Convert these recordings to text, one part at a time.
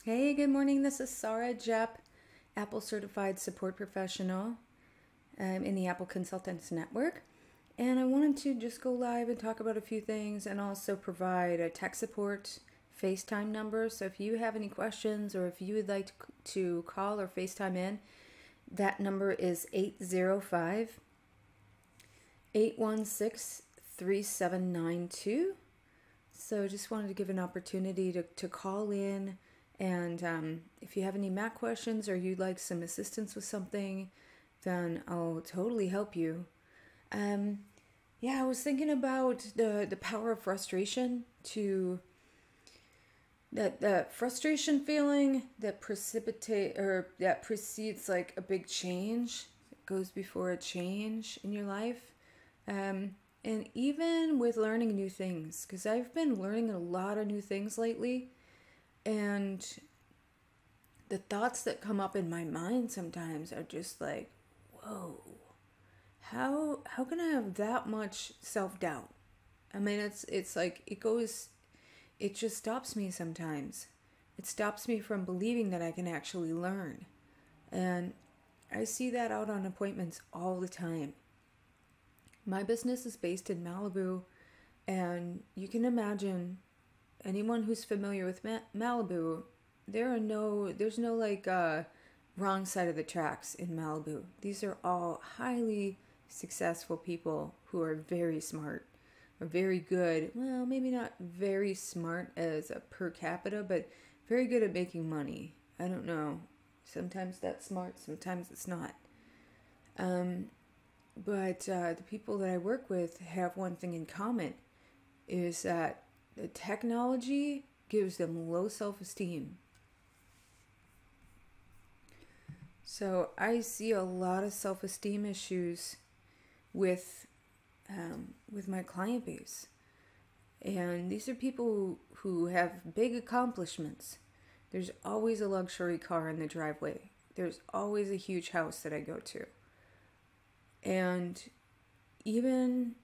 Hey, good morning. This is Sarah Gepp, Apple Certified Support Professional in the Apple Consultants Network. And I wanted to just go live and talk about a few things and also provide a tech support FaceTime number. So if you have any questions or if you would like to call or FaceTime in, that number is 805 816 3792. So just wanted to give an opportunity to call in. And if you have any Mac questions or you'd like some assistance with something, then I'll totally help you. Yeah, I was thinking about the power of frustration to that frustration feeling that precedes like a big change. It goes before a change in your life. And even with learning new things, because I've been learning a lot of new things lately. And the thoughts that come up in my mind sometimes are just like, whoa, how can I have that much self-doubt? I mean, it's like it just stops me sometimes. It stops me from believing that I can actually learn. And I see that out on appointments all the time. My business is based in Malibu, and you can imagine anyone who's familiar with Malibu, there's no like wrong side of the tracks in Malibu. These are all highly successful people who are very smart, or very good. Well, maybe not very smart as a per capita, but very good at making money. I don't know. Sometimes that's smart, sometimes it's not. But the people that I work with have one thing in common, is that the technology gives them low self-esteem. So I see a lot of self-esteem issues with my client base. And these are people who have big accomplishments. There's always a luxury car in the driveway. There's always a huge house that I go to. And even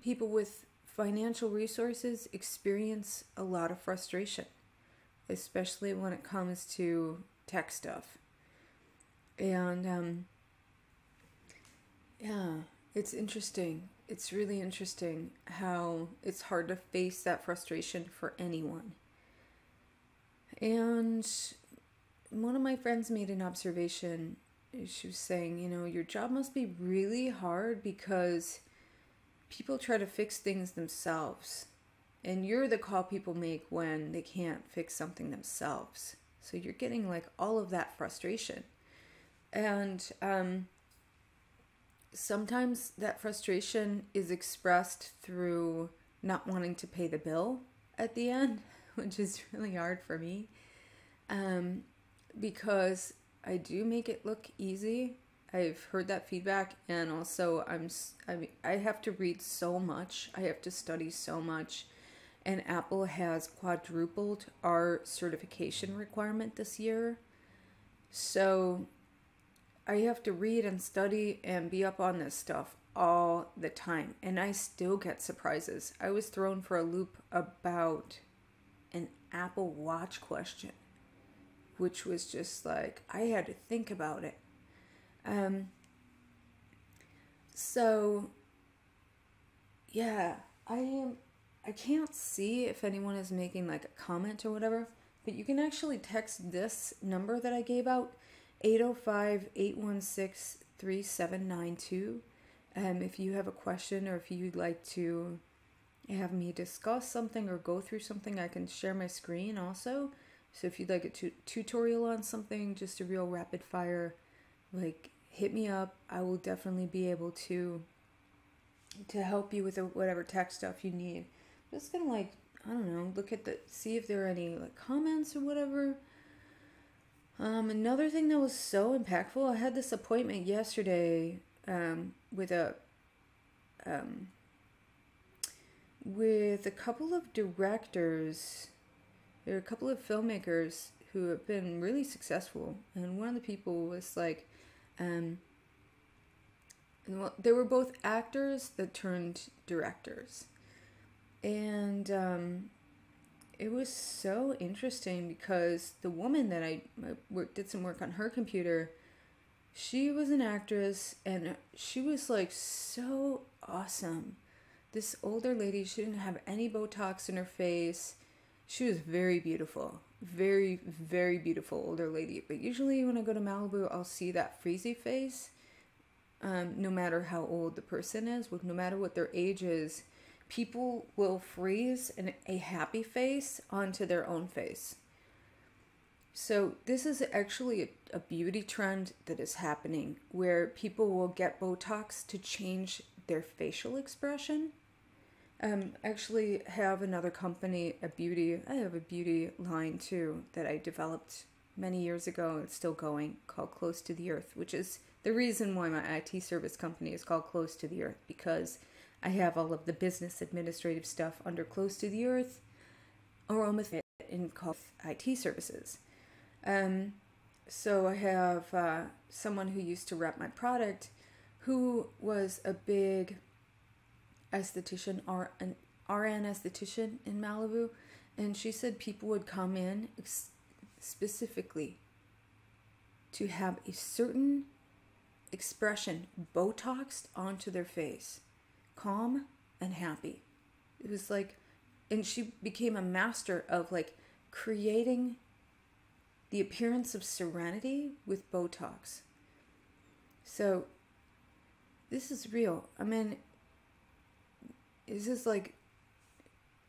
people with financial resources experience a lot of frustration, especially when it comes to tech stuff. And yeah, it's interesting. It's really interesting how it's hard to face that frustration for anyone. And one of my friends made an observation. She was saying, your job must be really hard because people try to fix things themselves, and you're the call people make when they can't fix something themselves. So you're getting like all of that frustration. And sometimes that frustration is expressed through not wanting to pay the bill at the end, which is really hard for me, because I do make it look easy. I've heard that feedback, and also I have to read so much. I have to study so much, and Apple has quadrupled our certification requirement this year. So I have to read and study and be up on this stuff all the time, and I still get surprises. I was thrown for a loop about an Apple Watch question, which was just like, I had to think about it. So yeah, I can't see if anyone is making like a comment or whatever, but you can actually text this number that I gave out, 805-816-3792. If you have a question, or if you'd like to have me discuss something or go through something, I can share my screen also. So if you'd like a tutorial on something, just a real rapid fire, like, hit me up. I will definitely be able to help you with whatever tech stuff you need. Just gonna like, I don't know, see if there are any like comments or whatever. Another thing that was so impactful, I had this appointment yesterday with a couple of directors. There are a couple of filmmakers who have been really successful, and one of the people was like, well, they were both actors that turned directors, and it was so interesting because the woman that did some work on her computer, she was an actress and she was like so awesome. This older lady, she didn't have any Botox in her face. She was very beautiful. Very, very beautiful older lady. But usually when I go to Malibu, I'll see that freezy face. No matter how old the person is, no matter what their age is, people will freeze a happy face onto their own face. So this is actually a beauty trend that is happening where people will get Botox to change their facial expression. Actually have another company, I have a beauty line too that I developed many years ago. It's still going, called Close to the Earth, which is the reason why my IT service company is called Close to the Earth, because I have all of the business administrative stuff under Close to the Earth, or almost in called IT services. So I have someone who used to rep my product who was a big esthetician, an RN esthetician in Malibu, and she said people would come in specifically to have a certain expression Botoxed onto their face, calm and happy. It was like, and she became a master of like creating the appearance of serenity with Botox. So this is real. I mean, this is like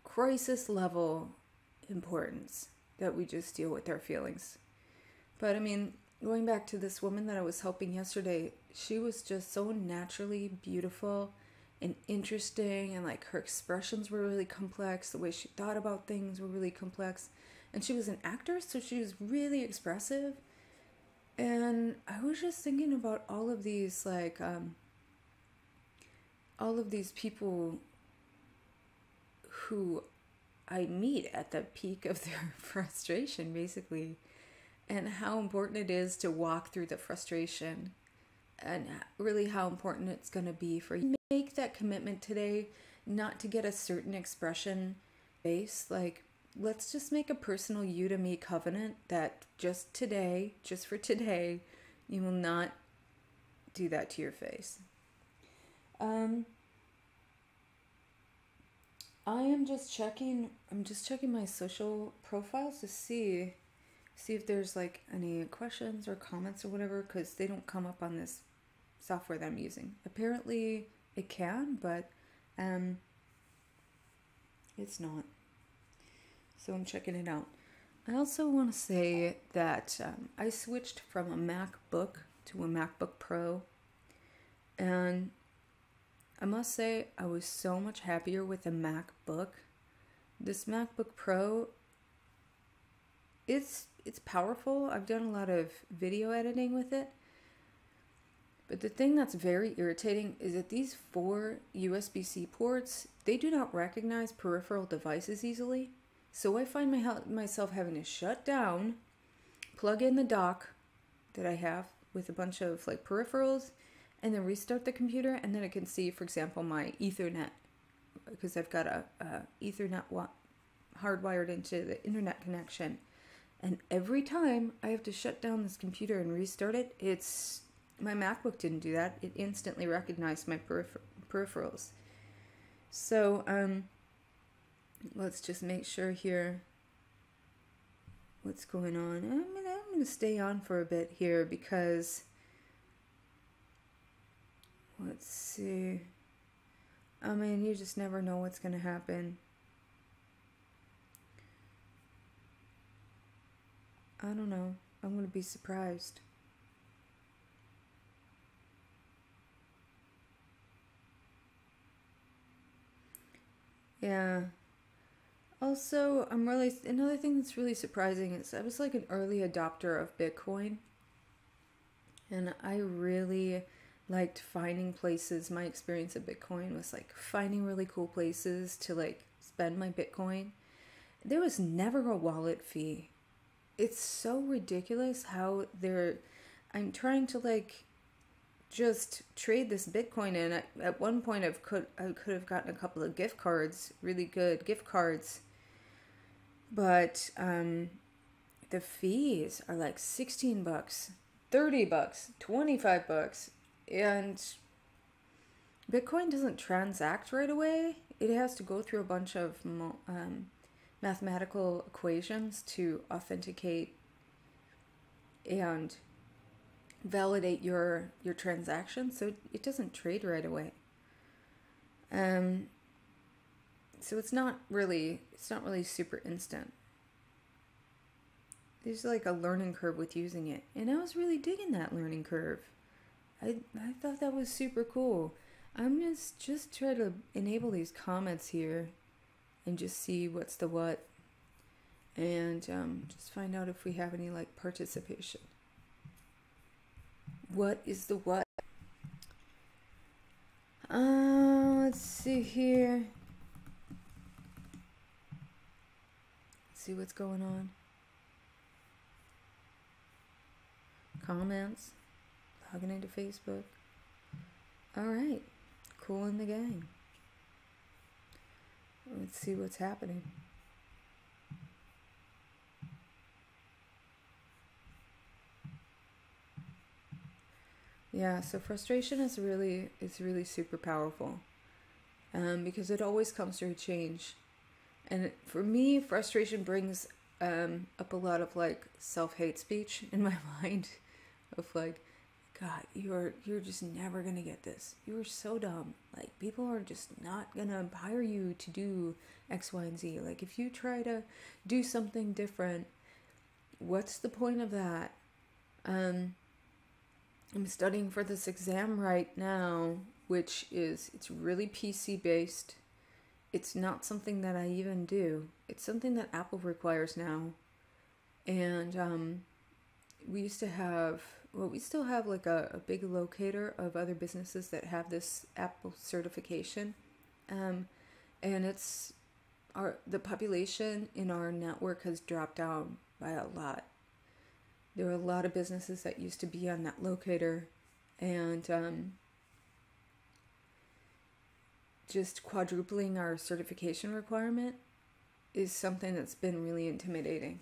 crisis level importance that we just deal with our feelings. But I mean, going back to this woman that I was helping yesterday, she was just so naturally beautiful and interesting, and like her expressions were really complex. The way she thought about things were really complex. And she was an actor, so she was really expressive. And I was just thinking about all of these, like, all of these people who I meet at the peak of their frustration, basically, and how important it is to walk through the frustration, and really how important it's going to be for you to make that commitment today, not to get a certain expression base. Like, let's just make a personal you to me covenant that just today, just for today, you will not do that to your face. I'm just checking my social profiles to see if there's like any questions or comments or whatever, because they don't come up on this software that I'm using. Apparently it can, but it's not. So I'm checking it out. I also want to say that I switched from a MacBook to a MacBook Pro, and I must say I was so much happier with a MacBook. This MacBook Pro, it's powerful. I've done a lot of video editing with it. But the thing that's very irritating is that these 4 USB-C ports, they do not recognize peripheral devices easily. So I find myself having to shut down, plug in the dock that I have with a bunch of like peripherals, and then restart the computer, and then I can see, for example, my Ethernet, because I've got a Ethernet hardwired into the internet connection. And every time I have to shut down this computer and restart it, my MacBook didn't do that. It instantly recognized my peripherals. So let's just make sure here what's going on. I'm gonna stay on for a bit here because let's see. I mean, you just never know what's gonna happen. I don't know. I'm gonna be surprised. Yeah. Also, another thing that's really surprising is I was like an early adopter of Bitcoin, and I really liked finding places. My experience of Bitcoin was like finding really cool places to like spend my Bitcoin. There was never a wallet fee. It's so ridiculous how I'm trying to like just trade this Bitcoin, and at one point I could have gotten a couple of gift cards, really good gift cards. But the fees are like $16, $30, $25, and Bitcoin doesn't transact right away. It has to go through a bunch of mathematical equations to authenticate and validate your transaction, so it doesn't trade right away. So it's not really super instant. There's like a learning curve with using it, and I was really digging that learning curve. I thought that was super cool. I'm just try to enable these comments here and just see what's the what, and just find out if we have any like participation. What is the what? Let's see here. Let's see what's going on. Comments. Logging into Facebook. Alright. Cool in the gang. Let's see what's happening. Yeah, so frustration is really super powerful, because it always comes through change, and for me, frustration brings up a lot of like self-hate speech in my mind, of like, God, you're just never gonna get this. You are so dumb. Like, people are just not gonna hire you to do X, Y, and Z. Like, if you try to do something different, what's the point of that? I'm studying for this exam right now, which it's really PC based. It's not something that I even do. It's something that Apple requires now. And we still have like a big locator of other businesses that have this Apple certification. And the population in our network has dropped down by a lot. There were a lot of businesses that used to be on that locator, and just quadrupling our certification requirement is something that's been really intimidating.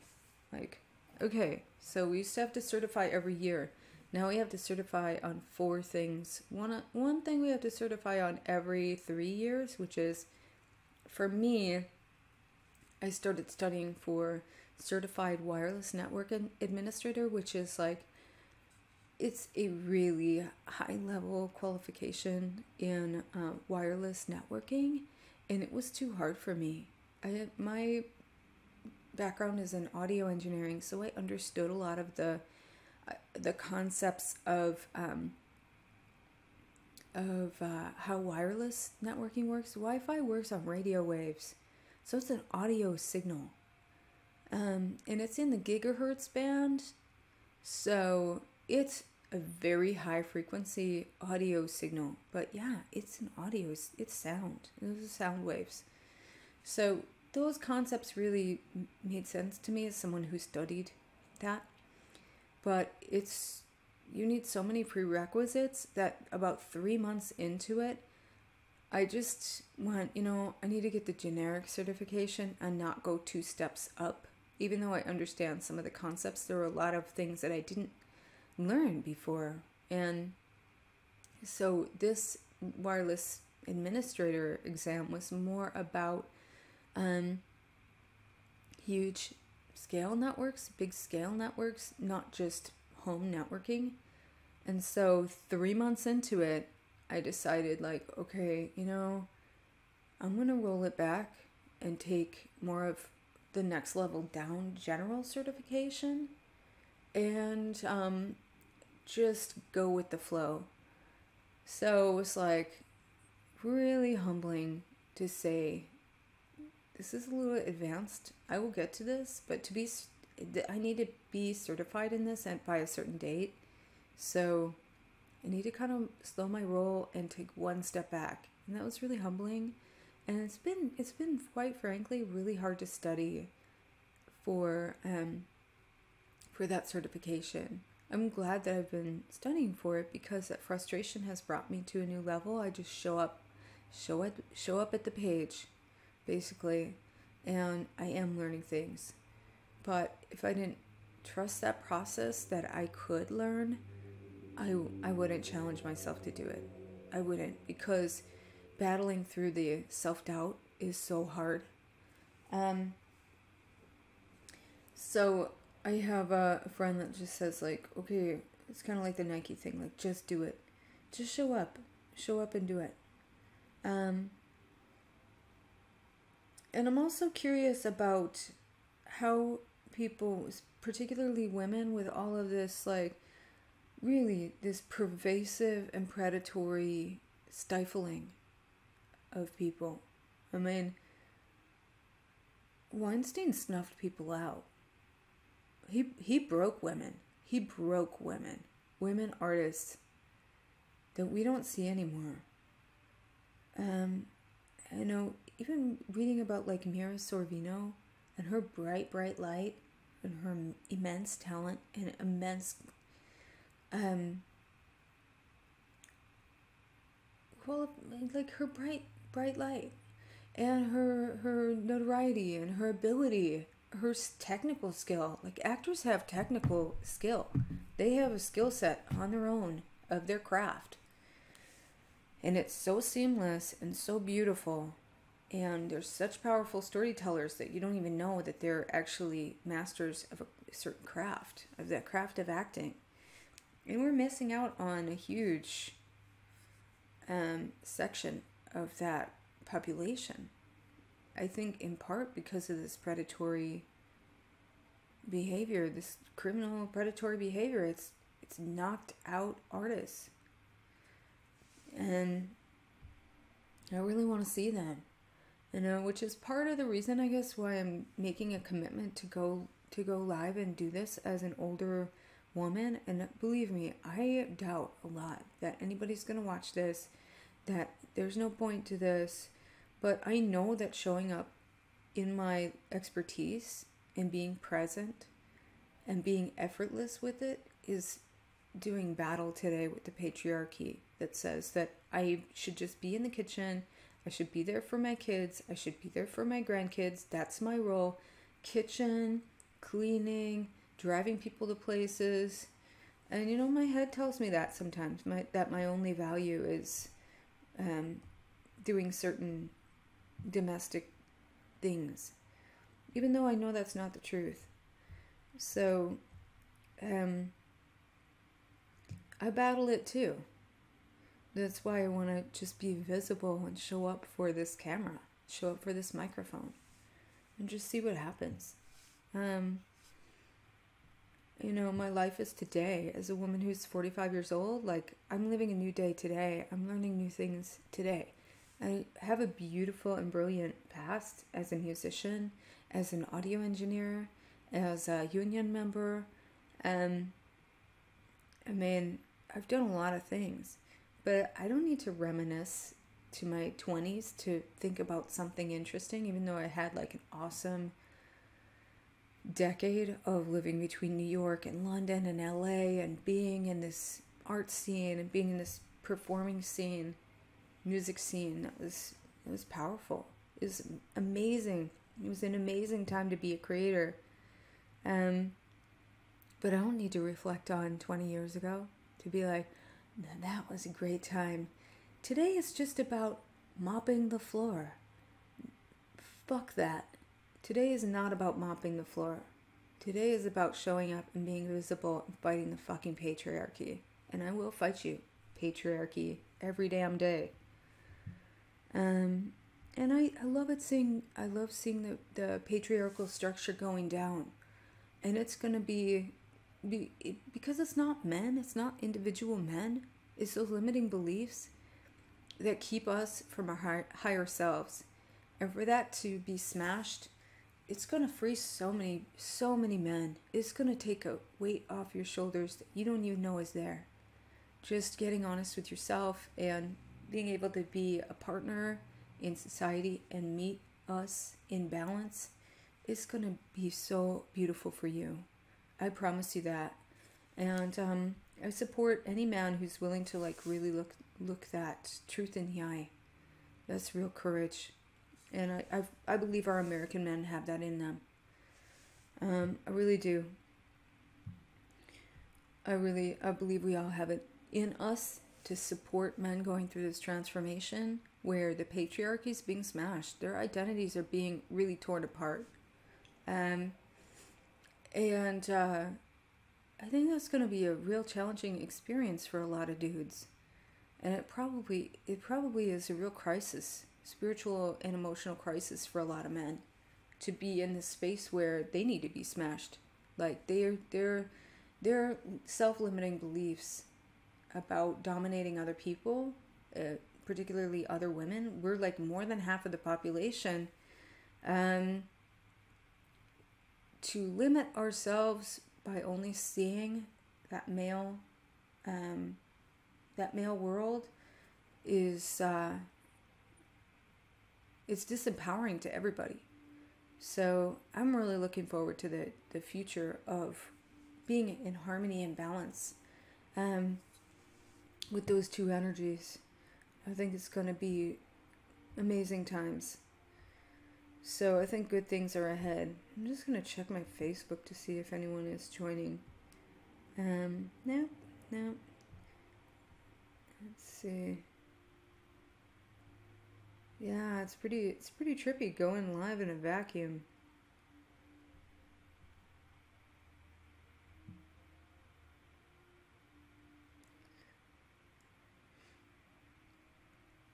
Like, okay, so we used to have to certify every year. Now we have to certify on 4 things. One thing we have to certify on every 3 years, which is, for me, I started studying for Certified Wireless Network Administrator, which is like, it's a really high level qualification in wireless networking, and it was too hard for me. My background is in audio engineering, so I understood a lot of the concepts of how wireless networking works. Wi-Fi works on radio waves, so it's an audio signal. And it's in the gigahertz band, so it's a very high frequency audio signal. But yeah, it's an audio, it's sound. Those are sound waves. So those concepts really made sense to me as someone who studied that. But you need so many prerequisites that about 3 months into it, I just went, I need to get the generic certification and not go 2 steps up. Even though I understand some of the concepts, there are a lot of things that I didn't learn before. And so this wireless administrator exam was more about huge scale networks, big scale networks, not just home networking. And so 3 months into it, I decided, like, okay, I'm going to roll it back and take more of the next level down general certification, and just go with the flow. So it was like really humbling to say, this is a little advanced. I will get to this, but I need to be certified in this and by a certain date. So I need to kind of slow my roll and take 1 step back. And that was really humbling. And it's been quite frankly really hard to study for that certification. I'm glad that I've been studying for it, because that frustration has brought me to a new level. I just show up at the page, basically, and I am learning things. But if I didn't trust that process that I could learn, I wouldn't challenge myself to do it. I wouldn't, because battling through the self-doubt is so hard. So I have a friend that just says, like, okay, it's kind of like the Nike thing, like, just do it. Just show up and do it. And I'm also curious about how people, particularly women, with all of this, like, really this pervasive and predatory stifling of people. I mean, Weinstein snuffed people out. He broke women. He broke women. Women artists that we don't see anymore. I know, even reading about like Mira Sorvino and her bright light and her immense talent and immense like her bright light and her notoriety and her ability, her technical skill. Like, actors have technical skill. They have a skill set on their own of their craft. And it's so seamless and so beautiful. And they're such powerful storytellers that you don't even know that they're actually masters of a certain craft, of that craft of acting. And we're missing out on a huge section of that population. I think in part because of this predatory behavior, this criminal predatory behavior. It's knocked out artists. And I really want to see that. Which is part of the reason, I guess, why I'm making a commitment to go live and do this as an older woman. And believe me, I doubt a lot that anybody's going to watch this, that there's no point to this. But I know that showing up in my expertise and being present and being effortless with it is doing battle today with the patriarchy that says that I should just be in the kitchen. I should be there for my kids. I should be there for my grandkids. That's my role. Kitchen, cleaning, driving people to places. And my head tells me that sometimes, that my only value is doing certain domestic things, even though I know that's not the truth. So I battle it too. That's why I want to just be visible and show up for this camera, show up for this microphone, and just see what happens. My life is today. As a woman who's 45 years old, like, I'm living a new day today. I'm learning new things today. I have a beautiful and brilliant past as a musician, as an audio engineer, as a union member. I've done a lot of things, but I don't need to reminisce to my 20s to think about something interesting, even though I had like an awesome decade of living between New York and London and LA and being in this art scene and being in this performing scene, music scene. It was powerful. It was amazing. It was an amazing time to be a creator. But I don't need to reflect on 20 years ago to be like, that was a great time. Today is just about mopping the floor. Fuck that. Today is not about mopping the floor. Today is about showing up and being visible and fighting the fucking patriarchy. And I will fight you, patriarchy, every damn day. And I love seeing the patriarchal structure going down. And it's going to be because it's not men, it's not individual men, it's those limiting beliefs that keep us from our higher selves. And for that to be smashed, it's going to free so many men. It's going to take a weight off your shoulders that you don't even know is there. Just getting honest with yourself and being able to be a partner in society and meet us in balance is going to be so beautiful for you. I promise you that. And I support any man who's willing to like really look that truth in the eye. That's real courage. And I believe our American men have that in them. I really do. I believe we all have it in us to support men going through this transformation where the patriarchy is being smashed. Their identities are being really torn apart. And I think that's going to be a real challenging experience for a lot of dudes. And it probably is a real crisis, spiritual and emotional crisis for a lot of men, to be in this space where they need to be smashed. Like their self-limiting beliefs about dominating other people, particularly other women. We're like more than half of the population. To limit ourselves by only seeing that male world is it's disempowering to everybody. So I'm really looking forward to the future of being in harmony and balance with those two energies. I think it's going to be amazing times. So I think good things are ahead. I'm just going to check my Facebook to see if anyone is joining. No. Let's see. Yeah, it's pretty trippy going live in a vacuum.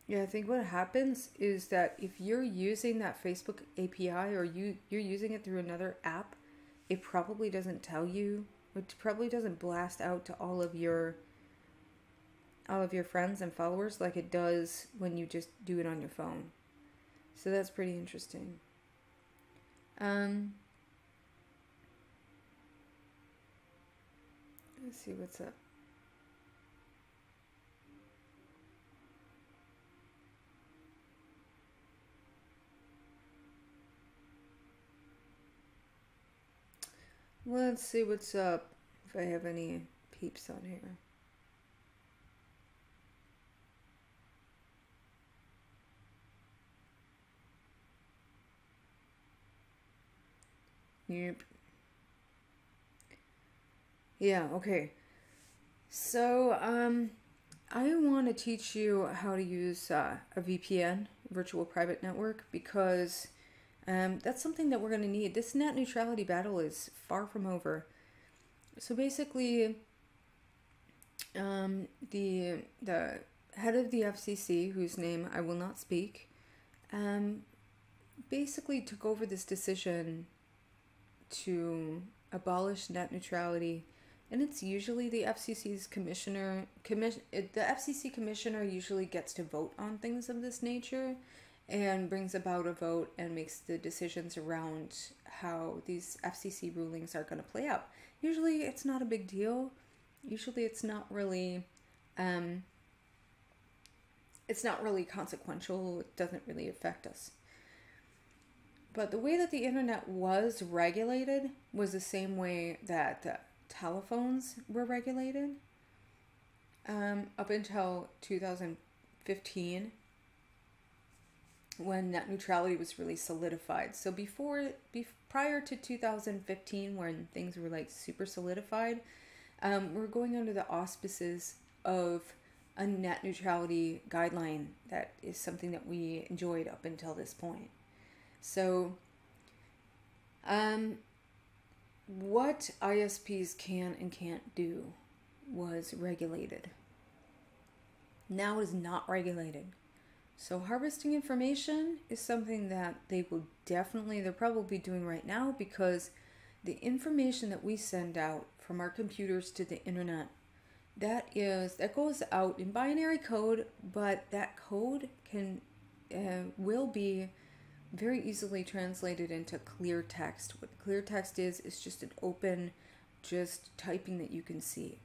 Yeah, I think what happens is that if you're using that Facebook API or you're using it through another app, it probably doesn't tell you, it probably doesn't blast out to all of your friends and followers like it does when you just do it on your phone. So that's pretty interesting. Let's see what's up. Let's see what's up, if I have any peeps on here. Yep. Yeah, okay. So, I want to teach you how to use a VPN, virtual private network, because that's something that we're going to need. This net neutrality battle is far from over. So basically, the head of the FCC, whose name I will not speak, basically took over this decision to abolish net neutrality, and it's usually the FCC's commissioner. The FCC commissioner usually gets to vote on things of this nature, and brings about a vote and makes the decisions around how these FCC rulings are going to play out. Usually, it's not a big deal. Usually, it's not really consequential. It doesn't really affect us. But the way that the internet was regulated was the same way that telephones were regulated up until 2015, when net neutrality was really solidified. So prior to 2015, when things were like super solidified, we're going under the auspices of a net neutrality guideline that is something that we enjoyed up until this point. So, what ISPs can and can't do was regulated. Now it is not regulated. So harvesting information is something that they're probably doing right now, because the information that we send out from our computers to the internet, that goes out in binary code, but that code will be very easily translated into clear text. What clear text is just an open, just typing that you can see.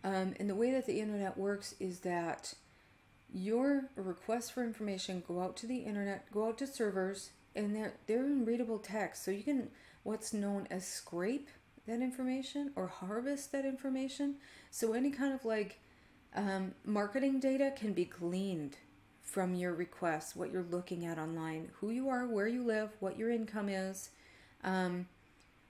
And the way that the internet works is that your requests for information go out to the internet, go out to servers, and they're in readable text. So you can what's known as scrape that information or harvest that information. So any kind of like marketing data can be gleaned from your requests, what you're looking at online, who you are, where you live, what your income is,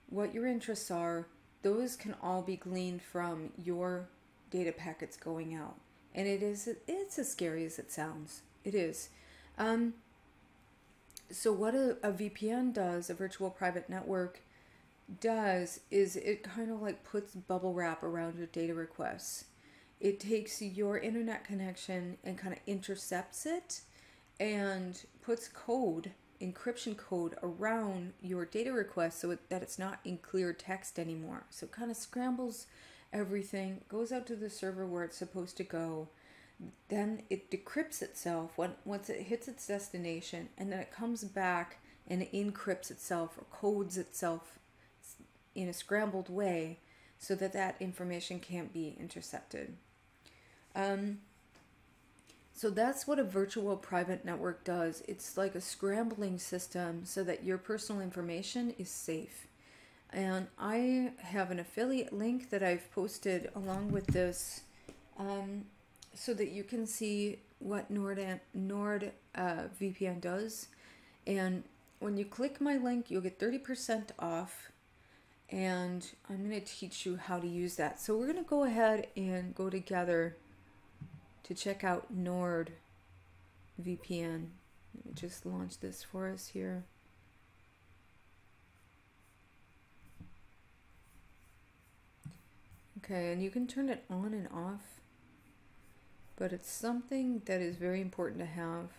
what your interests are. Those can all be gleaned from your data packets going out. And it's as scary as it sounds. It is. So what a VPN does, a virtual private network does, is it kind of like puts bubble wrap around your data requests. It takes your internet connection and kind of intercepts it and puts code, encryption code, around your data request so that it's not in clear text anymore. So it kind of scrambles everything, goes out to the server where it's supposed to go. Then it decrypts itself once it hits its destination, and then it comes back and it encrypts itself or codes itself in a scrambled way so that that information can't be intercepted. So that's what a virtual private network does. It's like a scrambling system so that your personal information is safe. And I have an affiliate link that I've posted along with this so that you can see what NordVPN does. And when you click my link, you'll get 30% off. And I'm going to teach you how to use that. So we're going to go ahead and go together to check out NordVPN. Let me just launch this for us here. Okay, and you can turn it on and off, but it's something that is very important to have.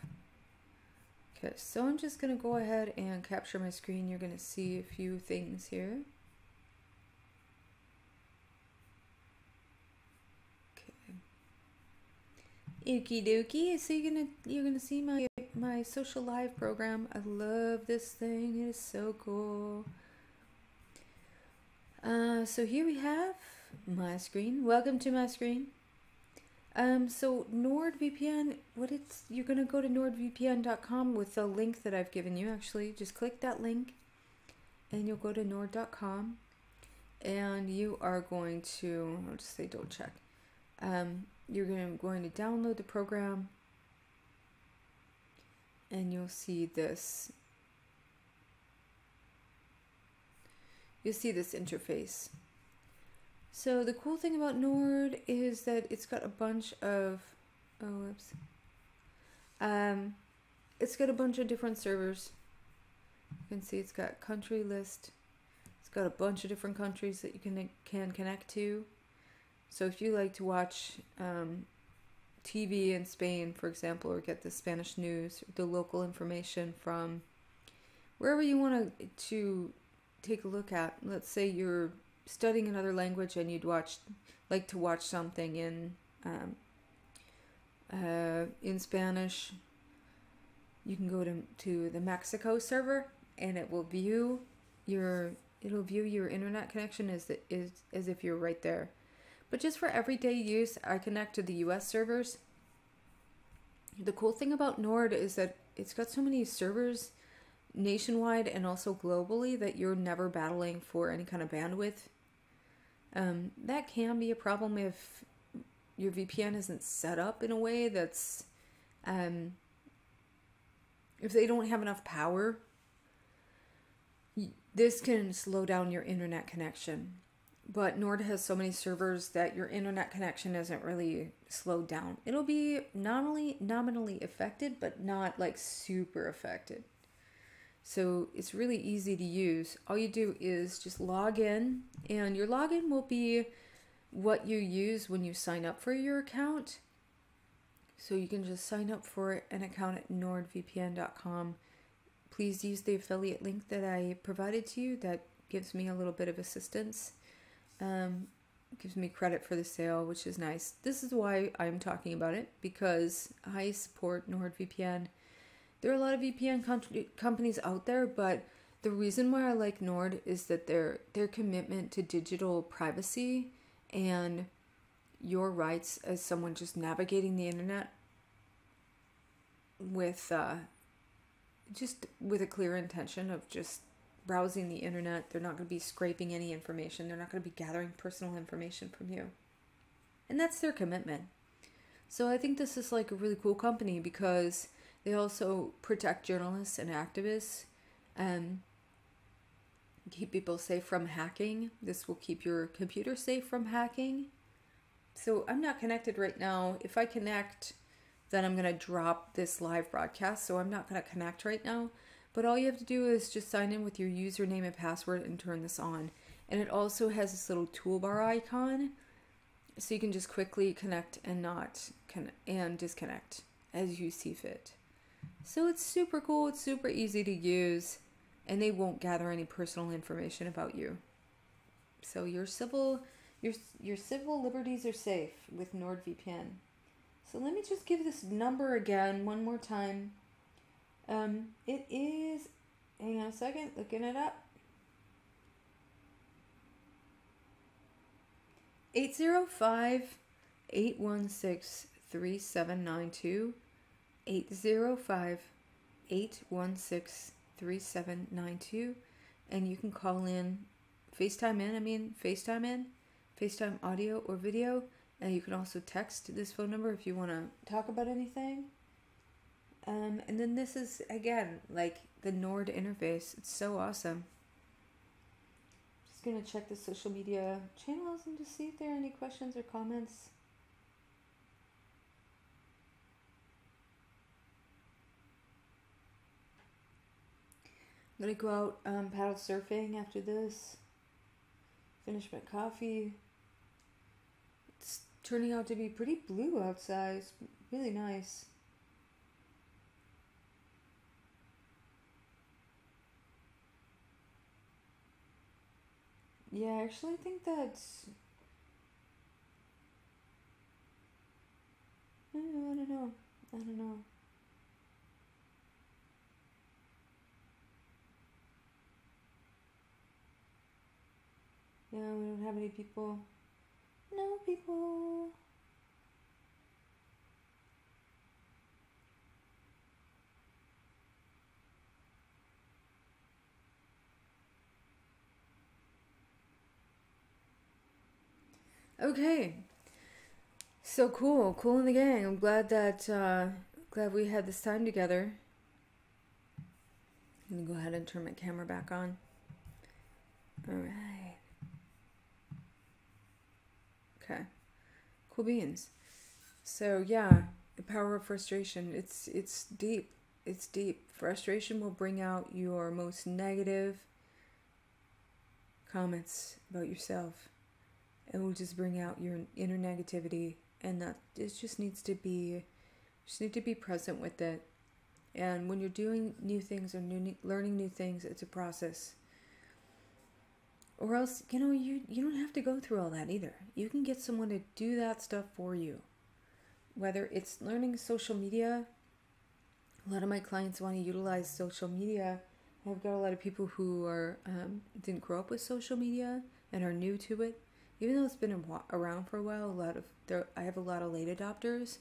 Okay, so I'm just going to go ahead and capture my screen. You're going to see a few things here. Okie dokie. So you're gonna see my social live program. I love this thing. It is so cool. So here we have my screen. Welcome to my screen. So NordVPN, you're gonna go to NordVPN.com with the link that I've given you. Actually, just click that link, and you'll go to Nord.com, and you are going to, I'll just say don't check. You're going to download the program, and you'll see this. You'll see this interface. So the cool thing about Nord is that it's got a bunch of, it's got a bunch of different servers. You can see it's got country list. It's got a bunch of different countries that you can connect to. So if you like to watch TV in Spain, for example, or get the Spanish news, the local information from wherever you want to take a look at. Let's say you're studying another language and you'd like to watch something in Spanish. You can go to the Mexico server, and it will view your internet connection as if you're right there. But just for everyday use, I connect to the US servers. The cool thing about Nord is that it's got so many servers nationwide and also globally that you're never battling for any kind of bandwidth. That can be a problem if your VPN isn't set up in a way that's, if they don't have enough power, this can slow down your internet connection. But Nord has so many servers that your internet connection isn't really slowed down. It'll be nominally affected, but not like super affected. So it's really easy to use. All you do is just log in, and your login will be what you use when you sign up for your account. So you can just sign up for an account at NordVPN.com. Please use the affiliate link that I provided to you. That gives me a little bit of assistance. Gives me credit for the sale, which is nice. This is why I'm talking about it, because I support NordVPN. There are a lot of VPN companies out there, but the reason why I like Nord is that their commitment to digital privacy and your rights as someone just navigating the internet with just with a clear intention of just browsing the internet. They're not going to be scraping any information. They're not going to be gathering personal information from you. And that's their commitment. So I think this is like a really cool company because they also protect journalists and activists and keep people safe from hacking. This will keep your computer safe from hacking. So I'm not connected right now. If I connect, then I'm going to drop this live broadcast. So I'm not going to connect right now. But all you have to do is just sign in with your username and password and turn this on. And it also has this little toolbar icon. So you can just quickly connect and and disconnect as you see fit. So it's super cool. It's super easy to use. And they won't gather any personal information about you. So your civil liberties are safe with NordVPN. So let me just give this number again one more time. It is, hang on a second, looking it up. 805-816-3792. 805-816-3792. And you can call in, FaceTime audio or video. And you can also text this phone number if you want to talk about anything. And then this is, again, like the Nord interface. It's so awesome. Just going to check the social media channels and just see if there are any questions or comments. I'm going to go out paddle surfing after this. Finish my coffee. It's turning out to be pretty blue outside. It's really nice. Yeah, actually I think that's... I don't know. Yeah, we don't have any people. No people. Okay. So cool in the gang. I'm glad that glad we had this time together. I'm gonna go ahead and turn my camera back on. All right. Okay. Cool beans. So yeah, the power of frustration. It's deep. It's deep. Frustration will bring out your most negative comments about yourself. It will just bring out your inner negativity, and that it just needs to be, present with it. And when you're doing new things or learning new things, it's a process. Or else, you don't have to go through all that either. You can get someone to do that stuff for you. Whether it's learning social media, a lot of my clients want to utilize social media. I've got a lot of people who are didn't grow up with social media and are new to it. Even though it's been around for a while, I have a lot of late adopters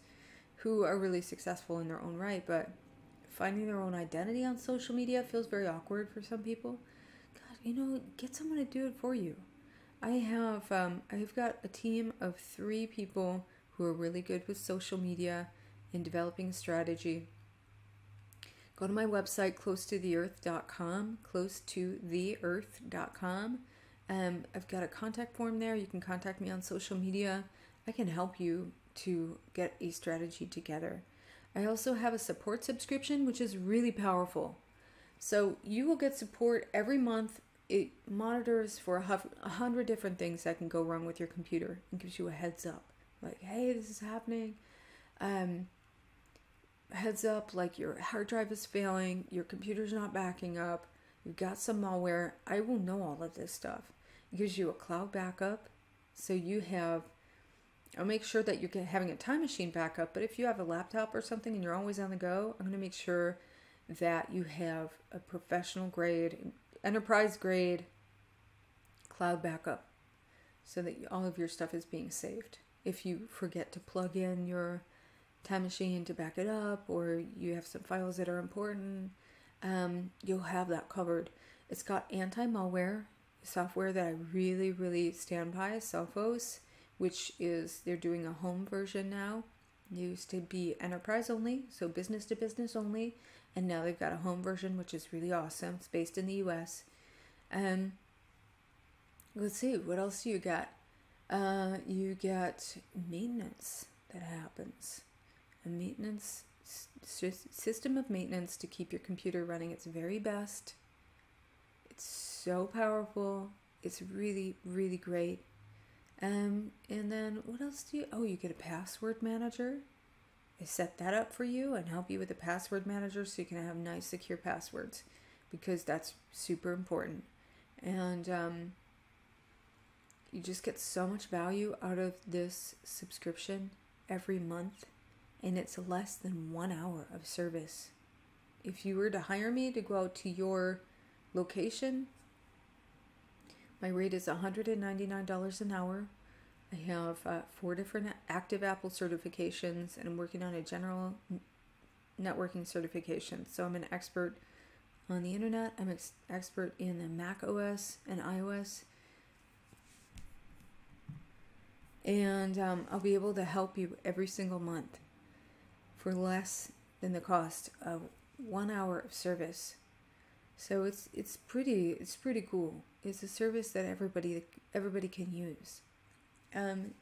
who are really successful in their own right, but finding their own identity on social media feels very awkward for some people. God, get someone to do it for you. I've got a team of 3 people who are really good with social media and developing a strategy. Go to my website, closetotheearth.com, closetotheearth.com. I've got a contact form there. You can contact me on social media. I can help you to get a strategy together. I also have a support subscription, which is really powerful. So you will get support every month. It monitors for 100 different things that can go wrong with your computer and gives you a heads up. Like, hey, this is happening. Heads up, like your hard drive is failing, your computer's not backing up, you've got some malware. I will know all of this stuff. It gives you a cloud backup. So I'll make sure that you're having a time machine backup, but if you have a laptop or something and you're always on the go, I'm going to make sure that you have a professional grade, enterprise grade cloud backup so that all of your stuff is being saved. If you forget to plug in your time machine to back it up, or you have some files that are important, you'll have that covered. It's got anti-malware software that I really, really stand by, Sophos, which is, they're doing a home version now, used to be enterprise only, so business to business only, and now they've got a home version, which is really awesome. It's based in the US. Let's see, what else do you got? You get maintenance that happens. A maintenance system of maintenance to keep your computer running its very best. It's so powerful. It's really, really great. And then what else do you... Oh, you get a password manager. I set that up for you and help you with a password manager so you can have nice, secure passwords, because that's super important. And you just get so much value out of this subscription every month, and it's less than 1 hour of service. If you were to hire me to go out to your location, my rate is $199 an hour. I have 4 different active Apple certifications, and I'm working on a general networking certification. So I'm an expert on the internet. I'm an expert in the Mac OS and iOS. And I'll be able to help you every single month for less than the cost of 1 hour of service. So it's pretty cool. It's a service that everybody can use.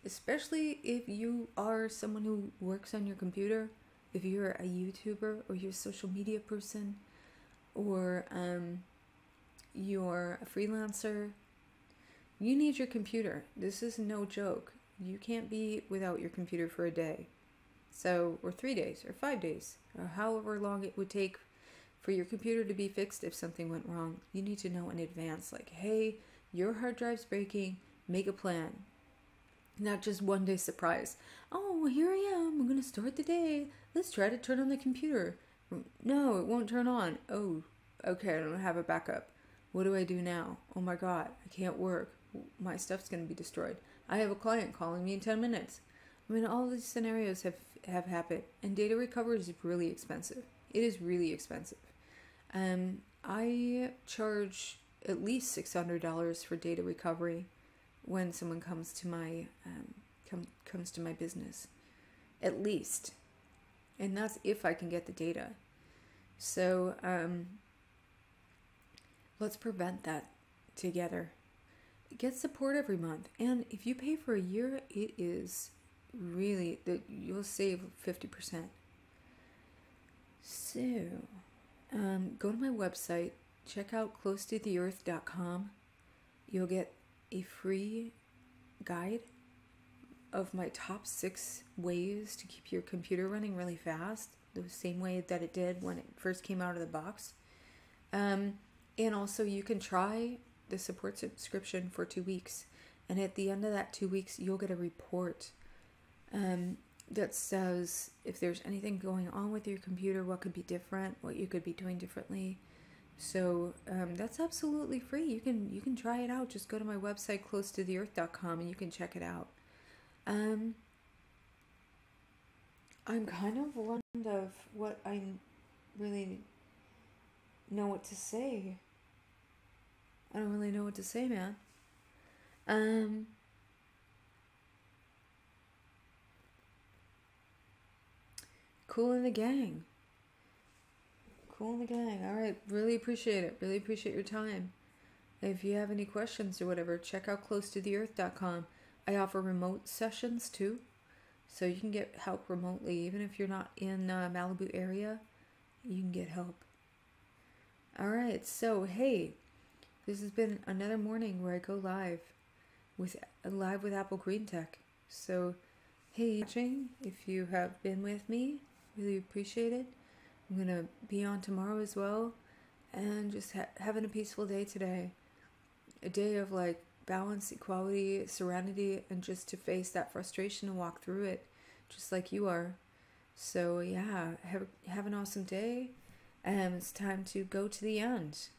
Especially if you are someone who works on your computer, if you're a YouTuber or you're a social media person, or you're a freelancer, you need your computer. This is no joke. You can't be without your computer for a day. So, or 3 days, or 5 days, or however long it would take for your computer to be fixed if something went wrong. You need to know in advance, like, hey, your hard drive's breaking, make a plan. Not just one day surprise. Oh, here I am, I'm gonna start the day. Let's try to turn on the computer. No, it won't turn on. Oh, okay, I don't have a backup. What do I do now? Oh my God, I can't work. My stuff's gonna be destroyed. I have a client calling me in 10 minutes. I mean, all these scenarios have happened, and data recovery is really expensive. It is really expensive. I charge at least $600 for data recovery when someone comes to my comes to my business, at least, and that's if I can get the data. So let's prevent that together. Get support every month, and if you pay for a year, it is really that you'll save 50%. So go to my website, check out closetotheearth.com. You'll get a free guide of my top 6 ways to keep your computer running really fast, the same way that it did when it first came out of the box. And also you can try the support subscription for 2 weeks, and at the end of that 2 weeks you'll get a report that says if there's anything going on with your computer, what could be different, what you could be doing differently. So that's absolutely free. You can try it out. Just go to my website, closetotheearth.com, and you can check it out. I'm kind of one of what I really know what to say. I don't really know what to say, man. Cool in the gang. Cool in the gang. All right. Really appreciate it. Really appreciate your time. If you have any questions or whatever, check out closetotheearth.com. I offer remote sessions too. So you can get help remotely. Even if you're not in Malibu area, you can get help. All right. So, hey, this has been another morning where I go live with Apple Green Tech. So, hey, watching, if you have been with me, really appreciate it. I'm going to be on tomorrow as well, and just having a peaceful day today. A day of like balance, equality, serenity, and just to face that frustration and walk through it, just like you are. So yeah, have an awesome day, and it's time to go to the end.